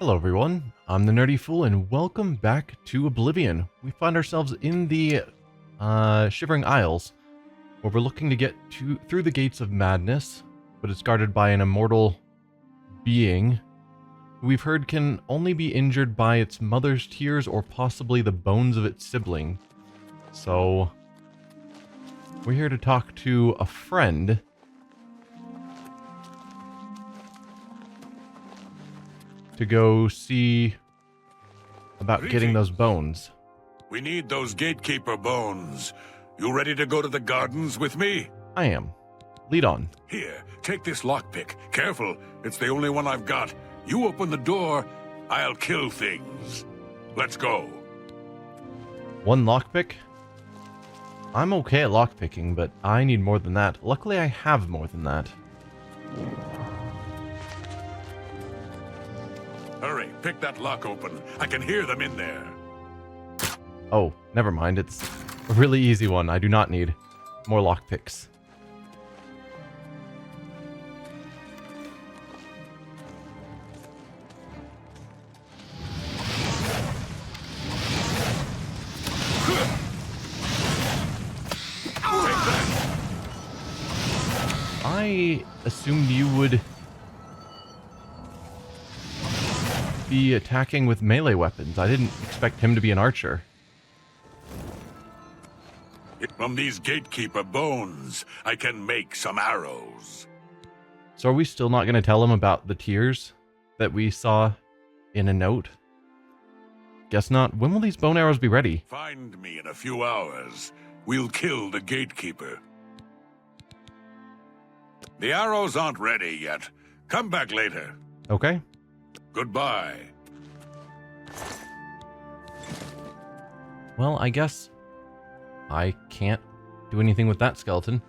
Hello everyone, I'm the Nerdy Fool and welcome back to Oblivion. We find ourselves in the Shivering Isles, where we're looking to get through the Gates of Madness, but it's guarded by an immortal being who we've heard can only be injured by its mother's tears or possibly the bones of its sibling. So, we're here to talk to a friend to go see about getting those bones. We need those gatekeeper bones. You ready to go to the gardens with me? I am. Lead on. Here, take this lockpick. Careful, it's the only one I've got. You open the door, I'll kill things. Let's go. One lockpick? I'm okay at lockpicking, but I need more than that. Luckily, I have more than that. Hurry, pick that lock open. I can hear them in there. Oh, never mind. It's a really easy one. I do not need more lockpicks. I assumed you would be attacking with melee weapons. I didn't expect him to be an archer. From these gatekeeper bones, I can make some arrows. So are we still not going to tell him about the tears that we saw in a note? Guess not. When will these bone arrows be ready? Find me in a few hours. We'll kill the gatekeeper. The arrows aren't ready yet. Come back later. Okay. Goodbye. Well, I guess I can't do anything with that skeleton.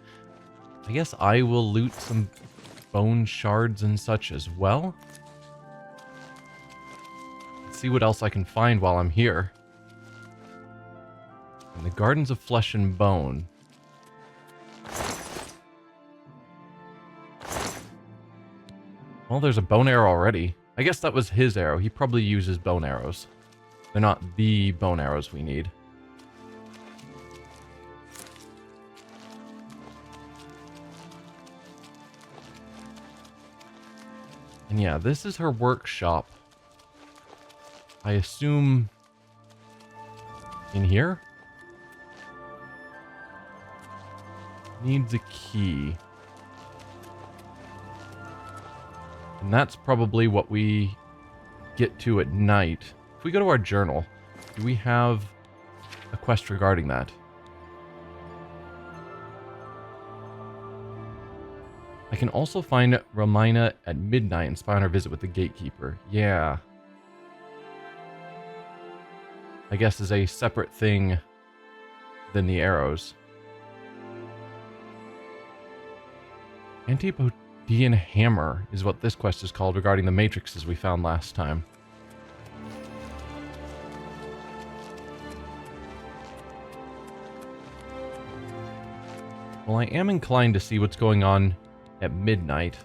I guess I will loot some bone shards and such as well. See what else I can find while I'm here. In the Gardens of Flesh and Bone. Well, there's a bone arrow already. I guess that was his arrow. He probably uses bone arrows. They're not the bone arrows we need. And yeah, this is her workshop. I assume in here? Needs a key. And that's probably what we get to at night. If we go to our journal, do we have a quest regarding that? I can also find Romina at midnight and spy on her visit with the gatekeeper. Yeah. I guess is a separate thing than the arrows. Antipodian Hammer is what this quest is called regarding the matrices we found last time. Well, I am inclined to see what's going on at midnight.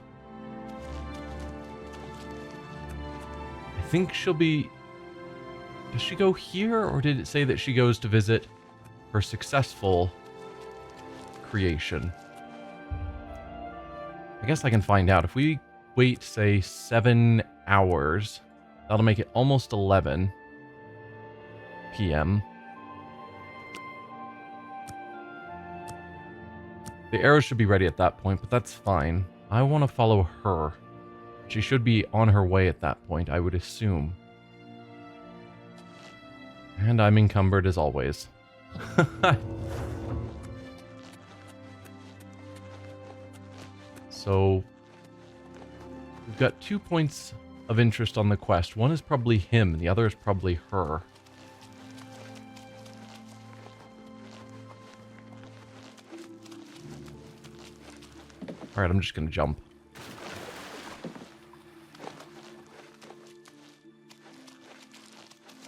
I think she'll be... Does she go here, or did it say that she goes to visit her successful creation? I guess I can find out. If we wait, say, 7 hours, that'll make it almost 11 p.m. The arrows should be ready at that point, but that's fine. I want to follow her. She should be on her way at that point, I would assume. And I'm encumbered as always. So, we've got 2 points of interest on the quest. One is probably him, and the other is probably her. Alright, I'm just going to jump.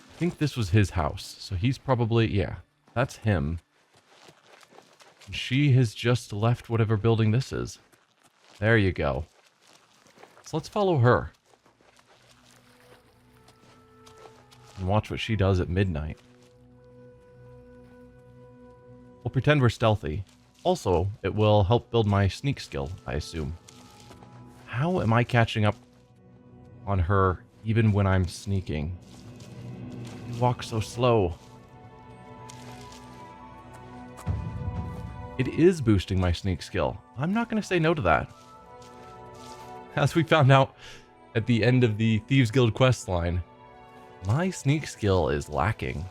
I think this was his house, so he's probably... Yeah, that's him. She has just left whatever building this is. There you go. So let's follow her. and watch what she does at midnight. We'll pretend we're stealthy. Also, it will help build my sneak skill, I assume. How am I catching up on her even when I'm sneaking? You walk so slow. It is boosting my sneak skill. I'm not going to say no to that. As we found out at the end of the Thieves Guild quest line, my sneak skill is lacking.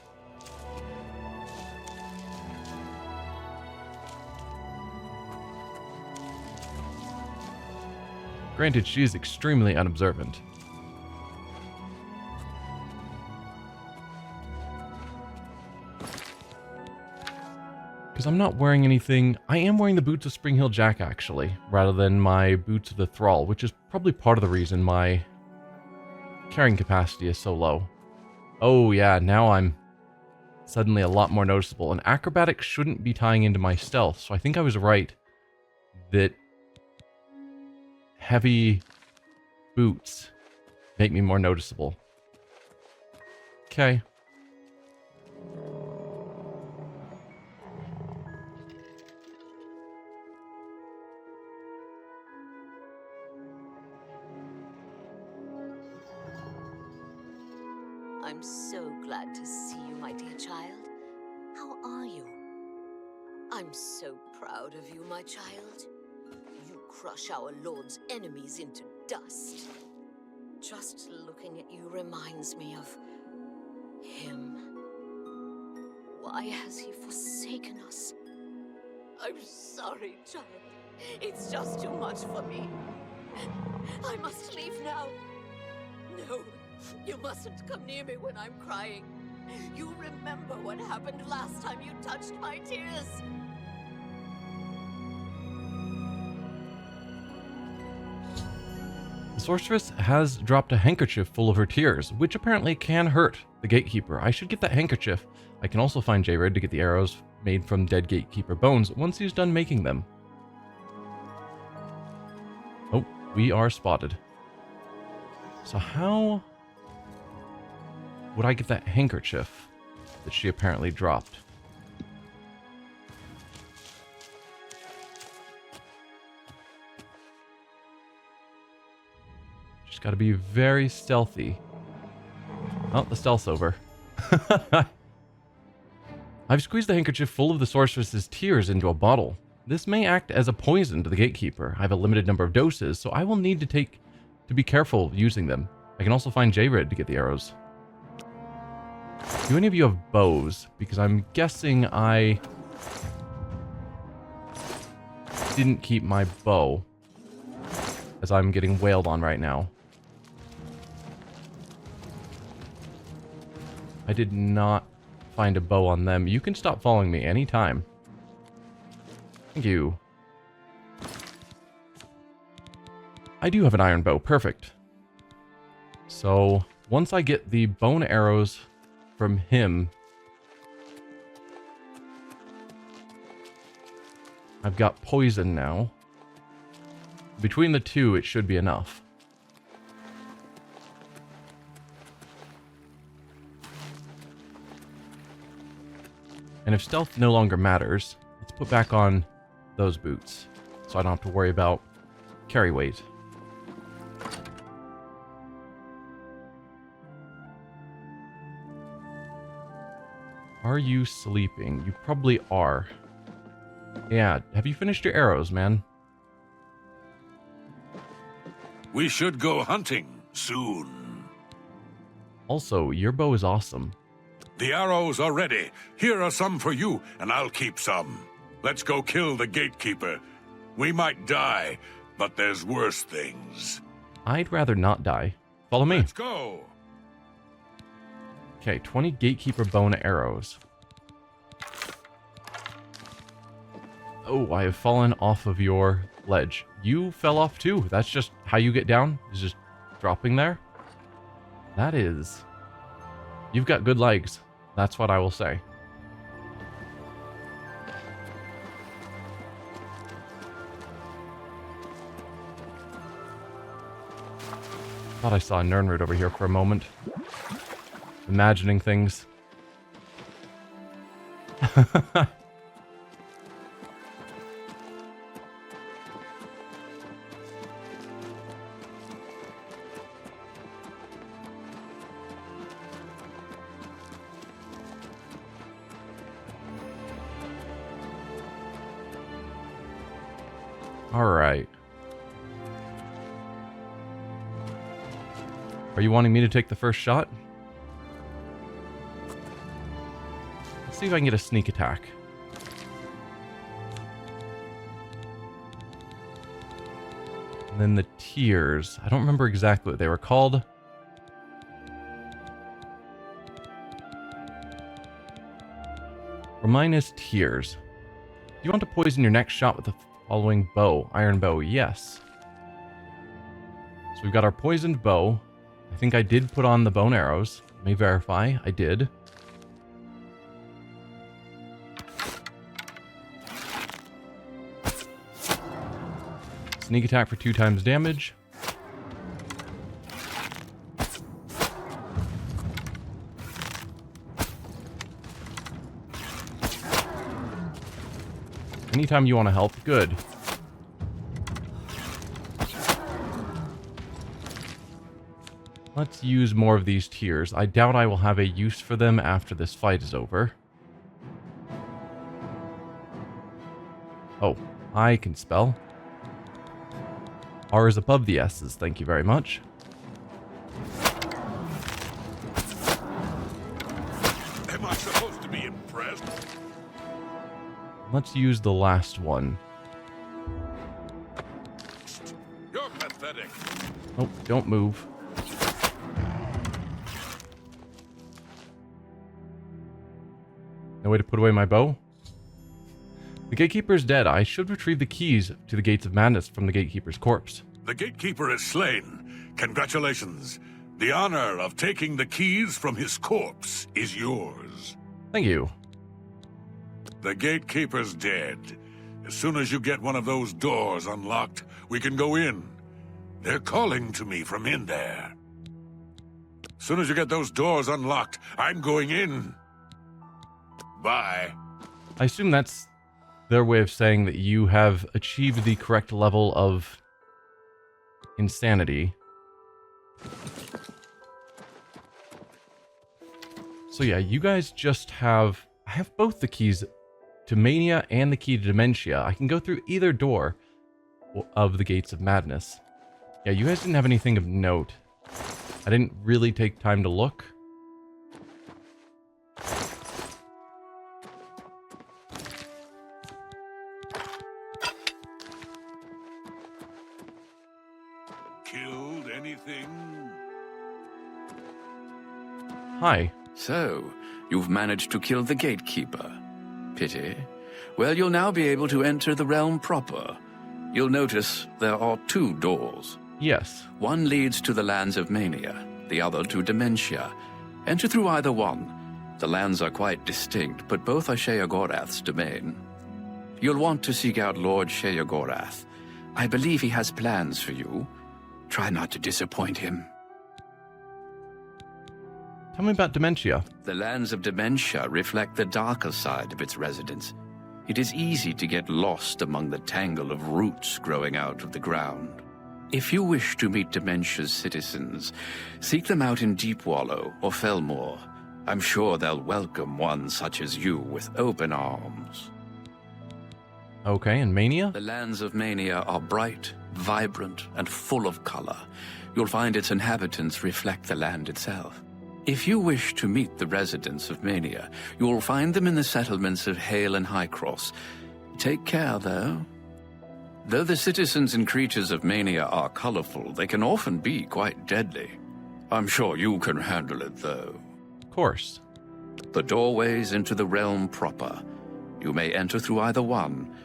Granted, she is extremely unobservant. Because I'm not wearing anything. I am wearing the boots of Spring Hill Jack, actually, rather than my boots of the Thrall, which is probably part of the reason my carrying capacity is so low. Oh yeah, now I'm suddenly a lot more noticeable. And acrobatics shouldn't be tying into my stealth, so I think I was right that heavy boots make me more noticeable. Okay. I'm so glad to see you, my dear child. How are you? I'm so proud of you, my child. You crush our Lord's enemies into dust. Just looking at you reminds me of him. Why has he forsaken us? I'm sorry, child. It's just too much for me. I must leave now. No, you mustn't come near me when I'm crying. You remember what happened last time you touched my tears. The sorceress has dropped a handkerchief full of her tears, which apparently can hurt the gatekeeper. I should get that handkerchief. I can also find Jared to get the arrows made from dead gatekeeper bones once he's done making them. Oh, we are spotted. So how would I get that handkerchief that she apparently dropped? She's got to be very stealthy. Oh, the stealth's over. I've squeezed the handkerchief full of the sorceress's tears into a bottle. This may act as a poison to the gatekeeper. I have a limited number of doses, so I will need to be careful using them. I can also find J-Red to get the arrows. Do any of you have bows? Because I'm guessing I didn't keep my bow, as I'm getting wailed on right now. I did not find a bow on them. You can stop following me anytime. Thank you. I do have an iron bow. Perfect. So, once I get the bone arrows from him, I've got poison now. Between the two, it should be enough. And if stealth no longer matters, let's put back on those boots, so I don't have to worry about carry weight. Are you sleeping? You probably are. Yeah, have you finished your arrows, man? We should go hunting soon. Also, your bow is awesome. The arrows are ready. Here are some for you, and I'll keep some. Let's go kill the gatekeeper. We might die, but there's worse things. I'd rather not die. Follow me. Let's go. Okay, 20 gatekeeper bone arrows. Oh, I have fallen off of your ledge. You fell off too. That's just how you get down? Is just dropping there? That is... You've got good legs. That's what I will say. Thought I saw a Nirnroot over here for a moment. imagining things. All right. Are you wanting me to take the first shot? Let's see if I can get a sneak attack. And then the tears. I don't remember exactly what they were called. Or mine is tears. You want to poison your next shot with the following bow. Iron bow, yes. So we've got our poisoned bow. I think I did put on the bone arrows. Let me verify. I did. Sneak attack for 2 times damage. Anytime you want to help, good. Let's use more of these tears. I doubt I will have a use for them after this fight is over. Oh, I can spell. R is above the S's, thank you very much. Am I supposed to be impressed? Let's use the last one. You're pathetic. Oh, don't move. No way to put away my bow? The gatekeeper is dead. I should retrieve the keys to the Gates of Madness from the gatekeeper's corpse. The gatekeeper is slain. Congratulations. The honor of taking the keys from his corpse is yours. Thank you. The gatekeeper's dead. As soon as you get one of those doors unlocked, we can go in. They're calling to me from in there. As soon as you get those doors unlocked, I'm going in. Bye. I assume that's their way of saying that you have achieved the correct level of insanity. So yeah, you guys just have... I have both the keys to Mania and the key to Dementia. I can go through either door of the Gates of Madness. Yeah, you guys didn't have anything of note. I didn't really take time to look. Killed anything? Hi. So, you've managed to kill the gatekeeper. Pity. Well, you'll now be able to enter the realm proper. You'll notice there are 2 doors. Yes. One leads to the lands of Mania, the other to Dementia. Enter through either one. The lands are quite distinct, but both are Sheogorath's domain. You'll want to seek out Lord Sheogorath. I believe he has plans for you. Try not to disappoint him. Tell me about Dementia. The lands of Dementia reflect the darker side of its residents. It is easy to get lost among the tangle of roots growing out of the ground. If you wish to meet Dementia's citizens, seek them out in Deepwallow or Felmore. I'm sure they'll welcome one such as you with open arms. Okay, and Mania? The lands of Mania are bright, vibrant, and full of color. You'll find its inhabitants reflect the land itself. If you wish to meet the residents of Mania, you will find them in the settlements of Hale and Highcross. Take care, though. Though the citizens and creatures of Mania are colorful, they can often be quite deadly. I'm sure you can handle it, though. Of course. The doorways into the realm proper. You may enter through either one.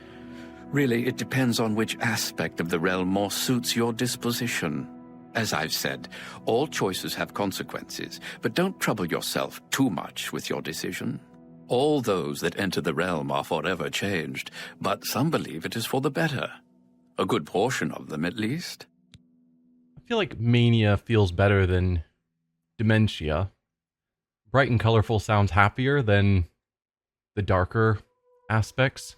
Really, it depends on which aspect of the realm more suits your disposition. As I've said, all choices have consequences, but don't trouble yourself too much with your decision. All those that enter the realm are forever changed, but some believe it is for the better. A good portion of them, at least. I feel like Mania feels better than Dementia. bright and colorful sounds happier than the darker aspects.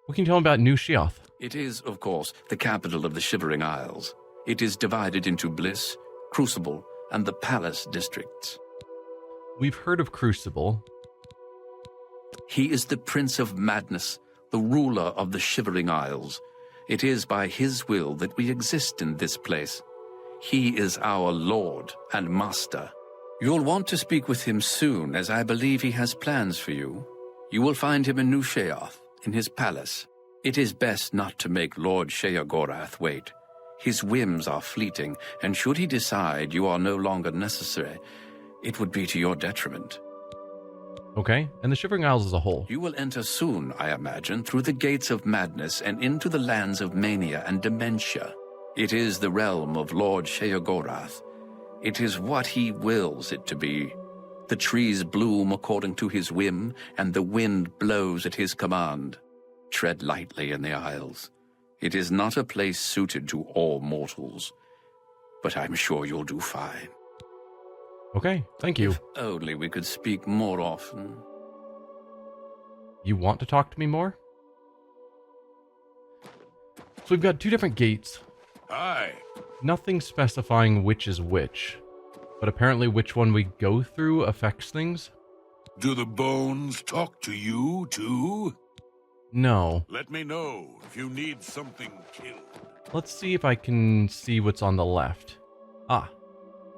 What can you tell me about New Sheoth? It is, of course, the capital of the Shivering Isles. It is divided into Bliss, Crucible, and the Palace districts. We've heard of Crucible. He is the Prince of Madness, the ruler of the Shivering Isles. It is by his will that we exist in this place. He is our Lord and Master. You'll want to speak with him soon, as I believe he has plans for you. You will find him in New Sheoth, in his palace. It is best not to make Lord Sheogorath wait. His whims are fleeting, and should he decide you are no longer necessary, it would be to your detriment. Okay, and the Shivering Isles as a whole. You will enter soon, I imagine, through the gates of madness and into the lands of mania and dementia. It is the realm of Lord Sheogorath. It is what he wills it to be. The trees bloom according to his whim, and the wind blows at his command. Tread lightly in the Isles. It is not a place suited to all mortals, but I'm sure you'll do fine. Okay, thank you. If only we could speak more often. You want to talk to me more? So we've got two different gates. Aye. Nothing specifying which is which, but apparently which one we go through affects things. Do the bones talk to you, too? No. Let me know if you need something killed. Let's see if I can see what's on the left. Ah,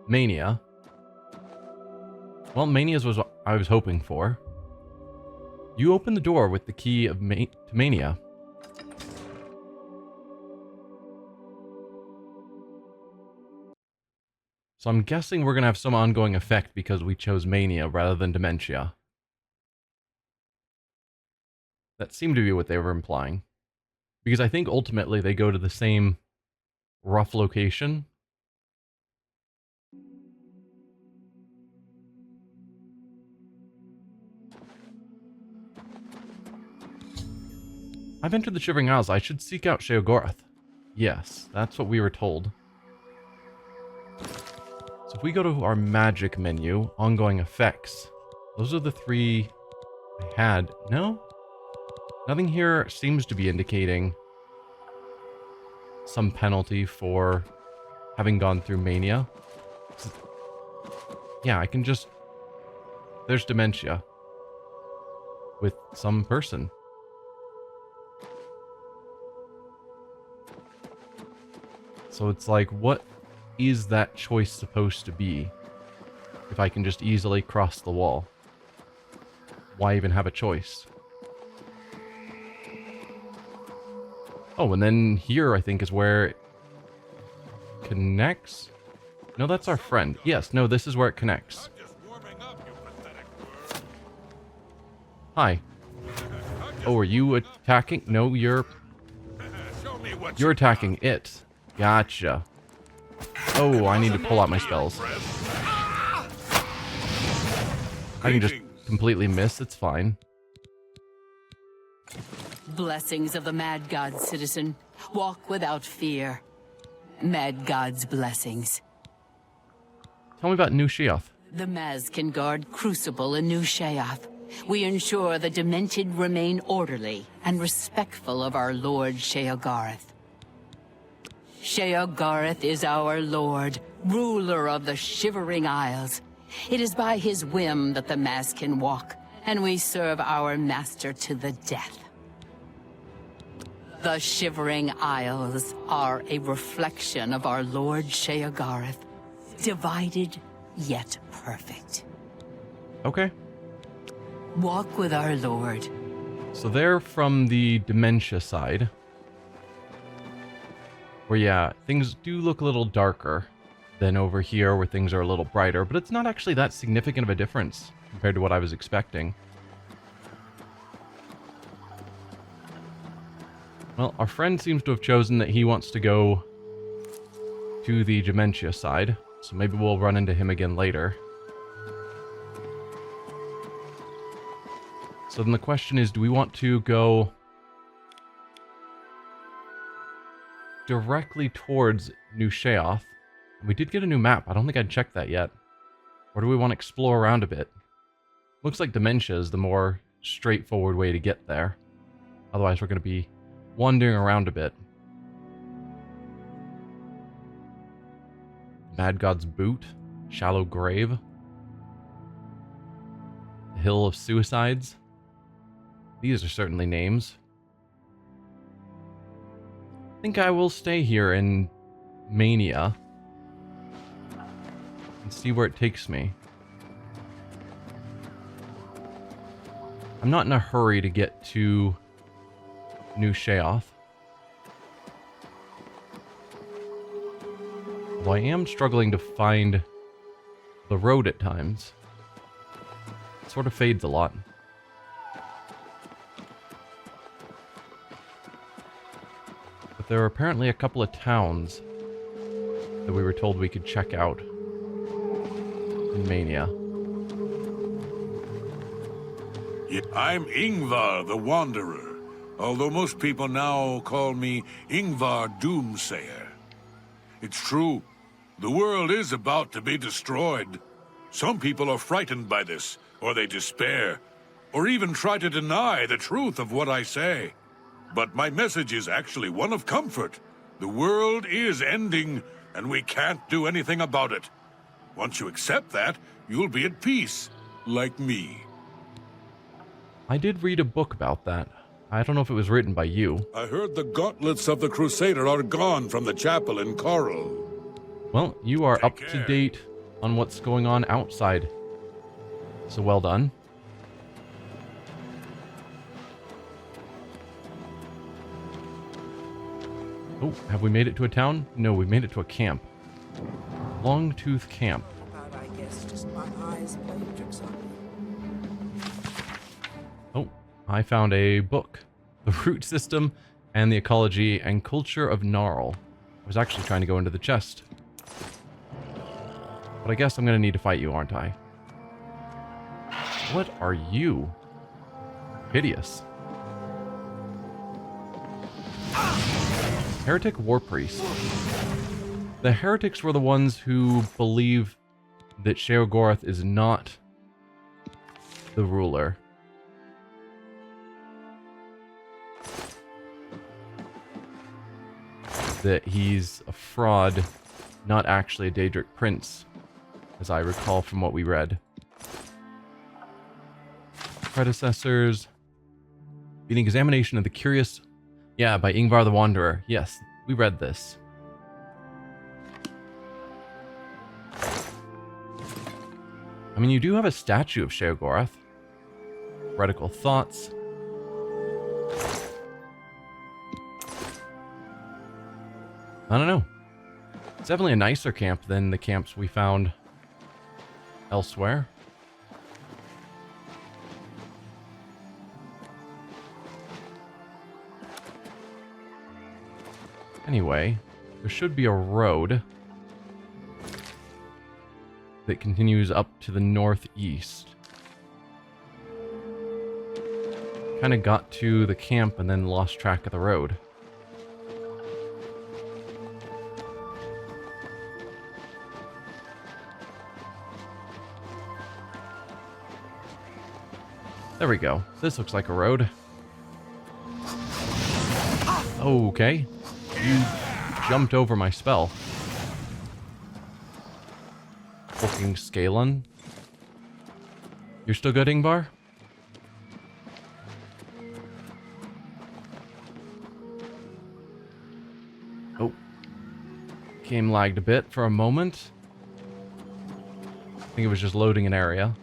Mania. Well, Mania's was what I was hoping for. You open the door with the key of to Mania. So I'm guessing we're going to have some ongoing effect because we chose Mania rather than Dementia. That seemed to be what they were implying. Because I think ultimately they go to the same rough location. I've entered the Shivering Isles. I should seek out Sheogorath. Yes, that's what we were told. So if we go to our magic menu, ongoing effects, those are the three I had. No? Nothing here seems to be indicating some penalty for having gone through Mania. Yeah, I can just... There's Dementia. With some person. So it's like, what is that choice supposed to be? If I can just easily cross the wall. Why even have a choice? Oh, and then here I think is where it connects? No, that's our friend. Yes, no, this is where it connects. Hi. Oh, are you attacking? No, you're attacking it. Gotcha. Oh, I need to pull out my spells. I can just completely miss, it's fine. Blessings of the Mad God, citizen. Walk without fear. Mad God's blessings. Tell me about New Sheoth. The Maz can guard Crucible in New Sheoth. We ensure the demented remain orderly and respectful of our Lord Sheogorath. Sheogorath is our lord, ruler of the Shivering Isles. It is by his whim that the Maz can walk, and we serve our master to the death. The Shivering Isles are a reflection of our Lord Sheogorath, divided yet perfect. Okay. Walk with our Lord. So they're from the Dementia side. Where, yeah, things do look a little darker than over here where things are a little brighter, but it's not actually that significant of a difference compared to what I was expecting. Well, our friend seems to have chosen that he wants to go to the Dementia side, so maybe we'll run into him again later. So then the question is, do we want to go directly towards New Sheoth? We did get a new map. I don't think I'd checked that yet. Or do we want to explore around a bit? Looks like dementia is the more straightforward way to get there. Otherwise, we're going to be wandering around a bit. Mad God's Boot, Shallow Grave, the Hill of Suicides. These are certainly names. I think I will stay here in Mania and see where it takes me. I'm not in a hurry to get to New Sheoth. Although I am struggling to find the road at times. It sort of fades a lot. But there are apparently a couple of towns that we were told we could check out in Mania. I'm Ingvar the Wanderer, although most people now call me Ingvar Doomsayer. It's true, the world is about to be destroyed. Some people are frightened by this, or they despair, or even try to deny the truth of what I say. But my message is actually one of comfort. The world is ending, and we can't do anything about it. Once you accept that, you'll be at peace, like me. I did read a book about that. I don't know if it was written by you. I heard the gauntlets of the Crusader are gone from the chapel in Coral. Well, you are Take up care. to date on what's going on outside. So well done. Oh, have we made it to a town? No, we made it to a camp. Longtooth Camp. I guess just my eyes playing tricks on me. Oh, I found a book. The Root System and the Ecology and Culture of Gnarl. I was actually trying to go into the chest. But I guess I'm going to need to fight you, aren't I? What are you? Hideous. Heretic War Priest. The heretics were the ones who believe that Sheogorath is not the ruler. That he's a fraud, not actually a Daedric prince, as I recall from what we read. Predecessors. An examination of the curious... Yeah, by Ingvar the Wanderer. Yes, we read this. I mean, you do have a statue of Sheogorath. Heretical thoughts. I don't know. It's definitely a nicer camp than the camps we found elsewhere. Anyway, there should be a road that continues up to the northeast. Kind of got to the camp and then lost track of the road. There we go. This looks like a road. Okay. You jumped over my spell. Fucking Scalon. You're still good, Ingvar? Oh. Game lagged a bit for a moment. I think it was just loading an area.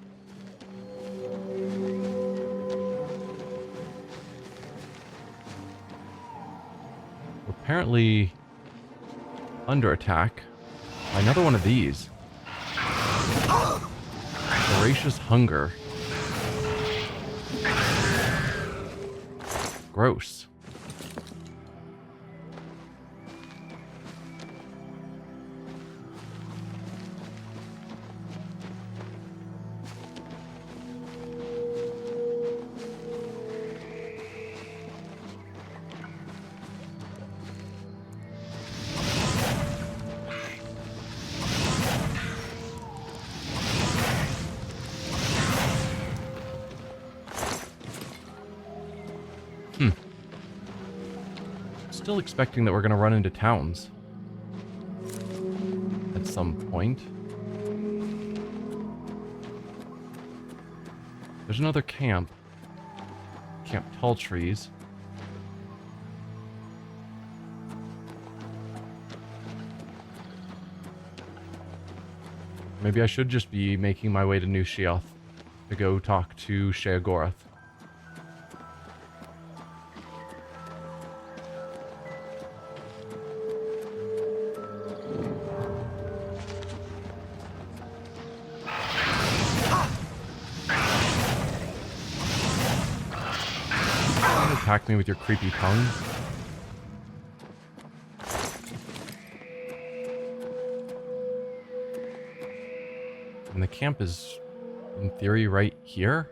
Apparently under attack by another one of these. Voracious Hunger. Gross. still expecting that we're going to run into towns at some point. There's another camp. Camp Tall Trees. Maybe I should just be making my way to New Sheoth to go talk to Sheogorath. Don't attack me with your creepy tongue. And the camp is, in theory, right here?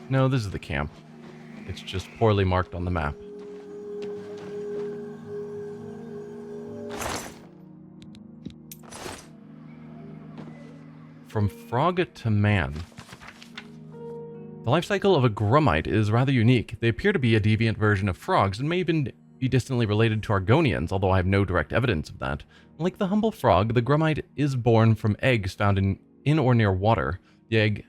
No, this is the camp. It's just poorly marked on the map. From frog to man. The life cycle of a Grummite is rather unique. They appear to be a deviant version of frogs and may even be distantly related to Argonians, although I have no direct evidence of that. Like the humble frog, the Grummite is born from eggs found in or near water. The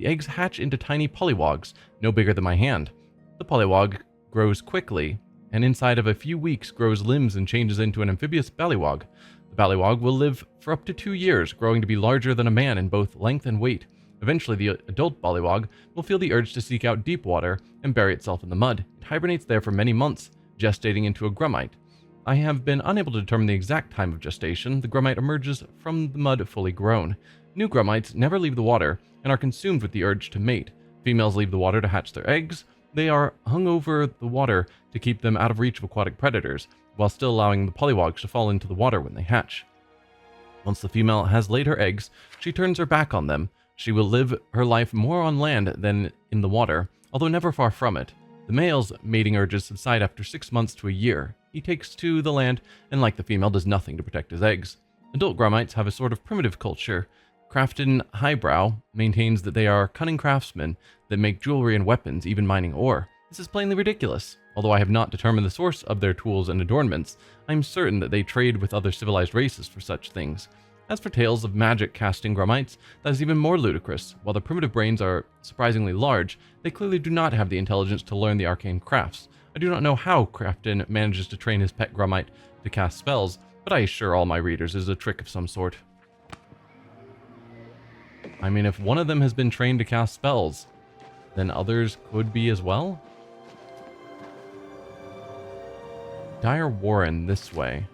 eggs hatch into tiny polywogs, no bigger than my hand. The polywog grows quickly, and inside of a few weeks grows limbs and changes into an amphibious ballywog. The ballywog will live for up to 2 years, growing to be larger than a man in both length and weight. Eventually, the adult ballywog will feel the urge to seek out deep water and bury itself in the mud. It hibernates there for many months, gestating into a Grummite. I have been unable to determine the exact time of gestation. The Grummite emerges from the mud fully grown. New Grummites never leave the water and are consumed with the urge to mate. Females leave the water to hatch their eggs. They are hung over the water to keep them out of reach of aquatic predators, while still allowing the polywogs to fall into the water when they hatch. Once the female has laid her eggs, she turns her back on them. She will live her life more on land than in the water, although never far from it. The male's mating urges subside after 6 months to a year. He takes to the land and, like the female, does nothing to protect his eggs. Adult Grummites have a sort of primitive culture. Crafton Highbrow maintains that they are cunning craftsmen that make jewelry and weapons, even mining ore. This is plainly ridiculous. Although I have not determined the source of their tools and adornments, I am certain that they trade with other civilized races for such things. As for tales of magic casting Grummites, that is even more ludicrous. While their primitive brains are surprisingly large, they clearly do not have the intelligence to learn the arcane crafts. I do not know how Crafton manages to train his pet Grummite to cast spells, but I assure all my readers it is a trick of some sort. I mean, if one of them has been trained to cast spells, then others could be as well? Dire Warren this way.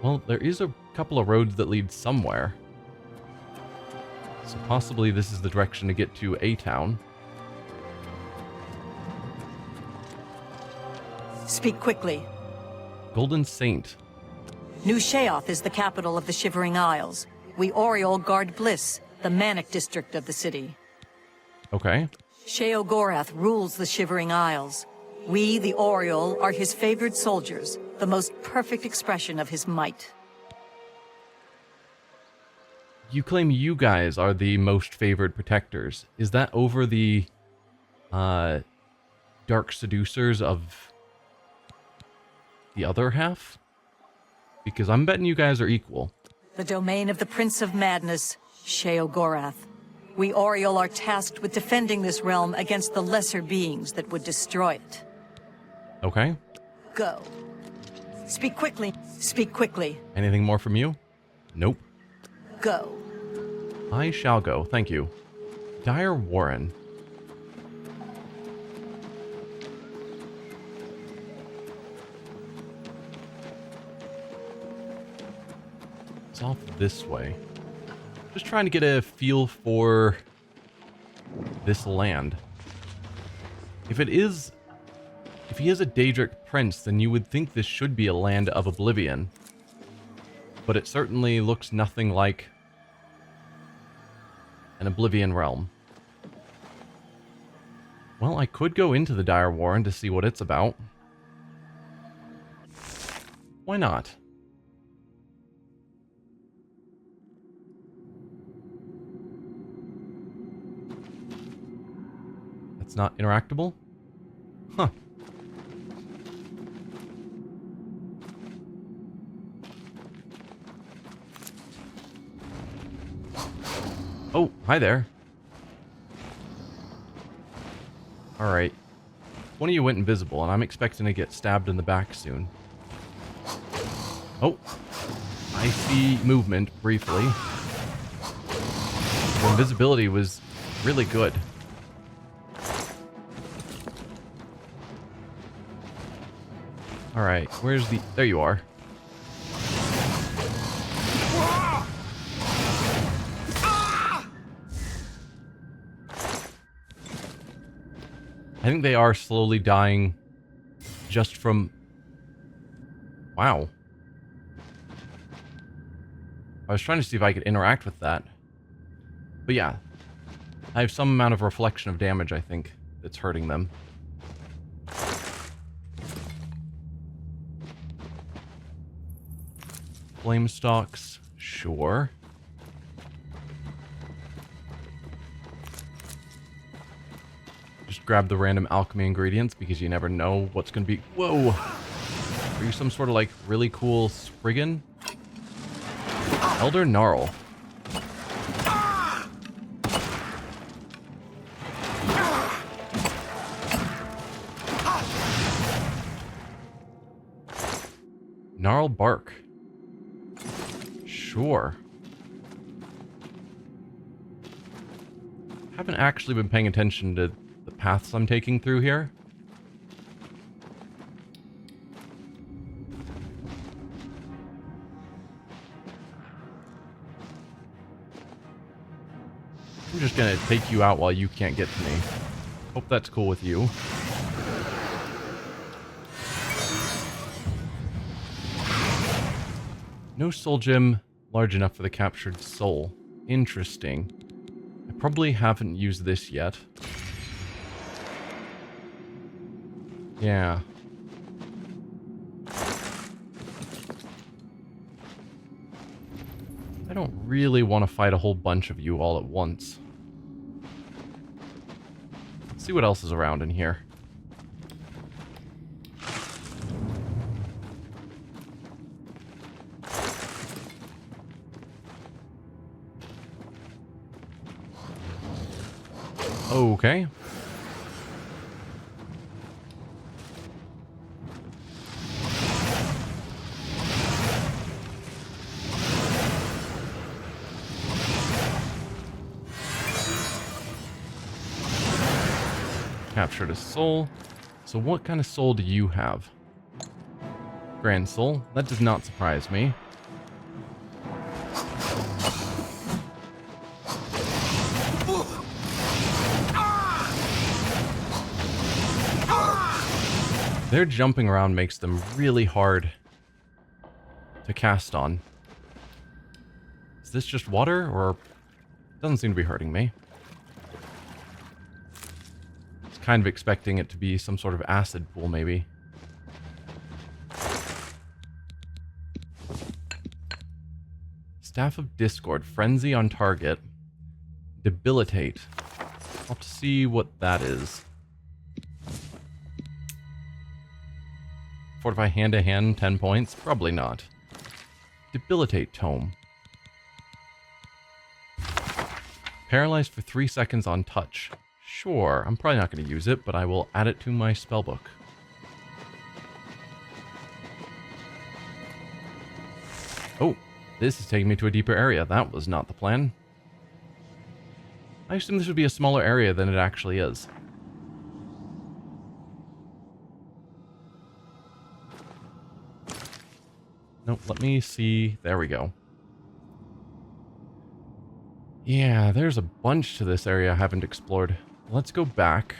Well, there is a couple of roads that lead somewhere. So possibly this is the direction to get to a town. Speak quickly. Golden Saint. New Sheoth is the capital of the Shivering Isles. We Oriole guard Bliss, the manic district of the city. Okay. Sheogorath rules the Shivering Isles. We, the Oriole, are his favored soldiers, the most perfect expression of his might. You claim you guys are the most favored protectors. Is that over the dark seducers of the other half? Because I'm betting you guys are equal. The domain of the Prince of Madness, Sheogorath. We Oriole are tasked with defending this realm against the lesser beings that would destroy it. Okay. Go. Speak quickly. Speak quickly. Anything more from you? Nope. Go. I shall go, thank you. Dire Warren. It's off this way. Just trying to get a feel for this land. If he is a Daedric prince, then you would think this should be a land of Oblivion. But it certainly looks nothing like an Oblivion realm. Well, I could go into the Dire Warren to see what it's about. Why not? It's not interactable? Huh. Oh, hi there. Alright. One of you went invisible, and I'm expecting to get stabbed in the back soon. Oh. I see movement, briefly. The invisibility was really good. Alright, where's the... There you are. I think they are slowly dying just from... Wow. I was trying to see if I could interact with that. But yeah. I have some amount of reflection of damage, I think, that's hurting them. Flame stalks, sure. Just grab the random alchemy ingredients because you never know what's going to be... Whoa! Are you some sort of, like, really cool Spriggan? Elder Gnarl. Gnarl Bark. Sure. Haven't actually been paying attention to the paths I'm taking through here. I'm just gonna take you out while you can't get to me. Hope that's cool with you. No soul gem large enough for the captured soul. Interesting. I probably haven't used this yet. Yeah. I don't really want to fight a whole bunch of you all at once. Let's see what else is around in here. Okay. Captured a soul. So what kind of soul do you have? Grand soul. That does not surprise me. Their jumping around makes them really hard to cast on. Is this just water, or doesn't seem to be hurting me? I was kind of expecting it to be some sort of acid pool, maybe. Staff of Discord. Frenzy on target. Debilitate. I'll have to see what that is. Fortify hand-to-hand, 10 points? Probably not. Debilitate tome. Paralyzed for 3 seconds on touch. Sure, I'm probably not going to use it, but I will add it to my spellbook. Oh, this is taking me to a deeper area. That was not the plan. I assume this would be a smaller area than it actually is. Nope, let me see. There we go. Yeah, there's a bunch to this area I haven't explored. Let's go back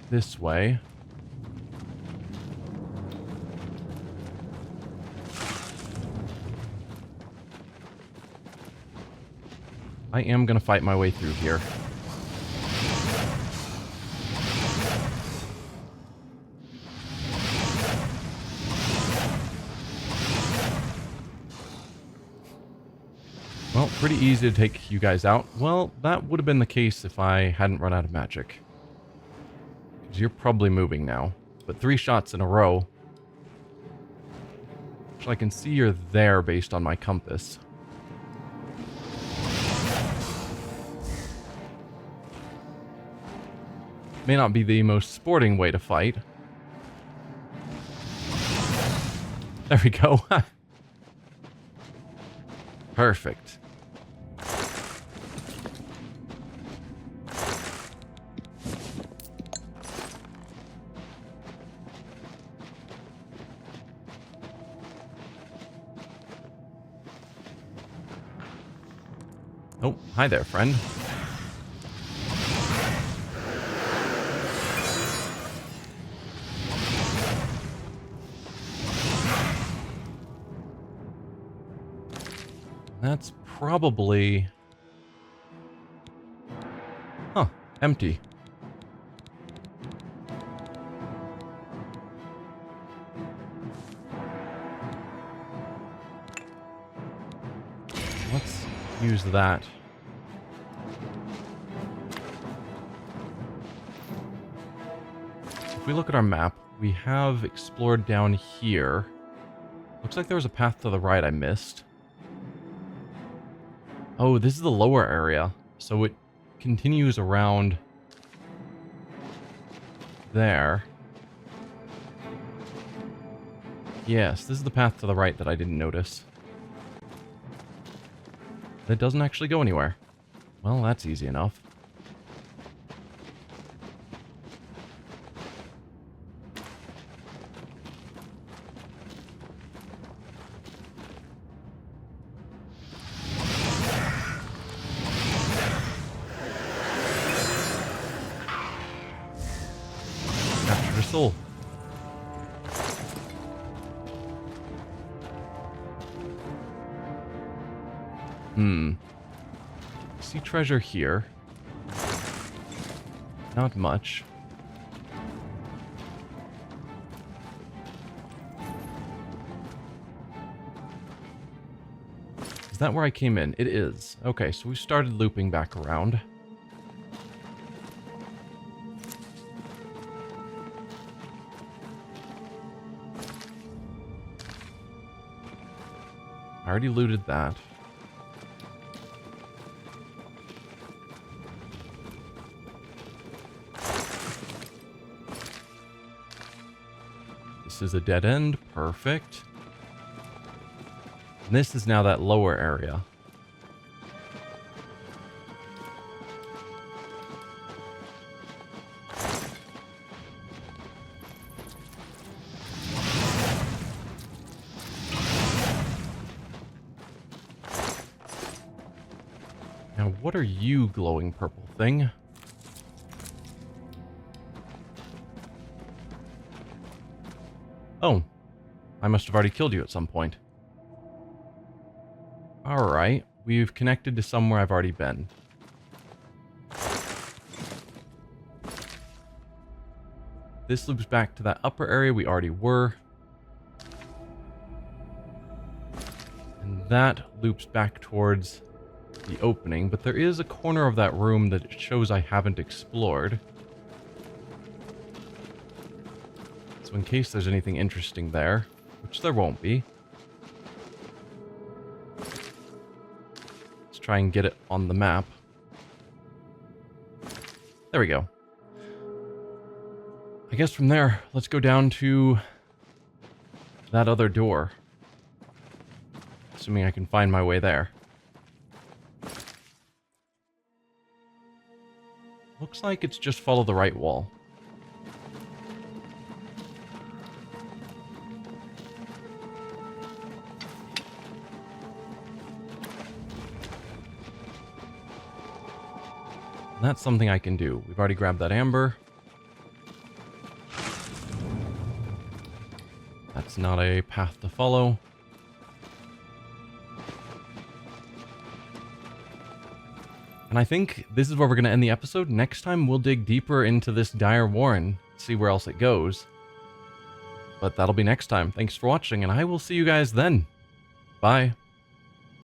this way. I am going to fight my way through here. Well, pretty easy to take you guys out. Well, that would have been the case if I hadn't run out of magic. Because you're probably moving now. But 3 shots in a row. So I can see you're there based on my compass. May not be the most sporting way to fight. There we go. Perfect. Oh, hi there, friend. That's probably... Huh, empty. Let's use that. If we look at our map, we have explored down here. Looks like there was a path to the right I missed. Oh, this is the lower area, so it continues around there. Yes, this is the path to the right that I didn't notice. That doesn't actually go anywhere. Well, that's easy enough. Captured a soul. See treasure here. Not much. Is that where I came in? It is. Okay, so we started looping back around. I already looted that. This is a dead end. Perfect. And this is now that lower area. Now, what are you, glowing purple thing? Oh, I must have already killed you at some point. Alright, we've connected to somewhere I've already been. This loops back to that upper area we already were. And that loops back towards the opening, but there is a corner of that room that it shows I haven't explored. So in case there's anything interesting there, which there won't be. Let's try and get it on the map. There we go. I guess from there, let's go down to that other door. Assuming I can find my way there. Looks like it's just follow the right wall. And that's something I can do. We've already grabbed that amber. That's not a path to follow. And I think this is where we're going to end the episode. Next time, we'll dig deeper into this dire warren, see where else it goes. But that'll be next time. Thanks for watching, and I will see you guys then. Bye.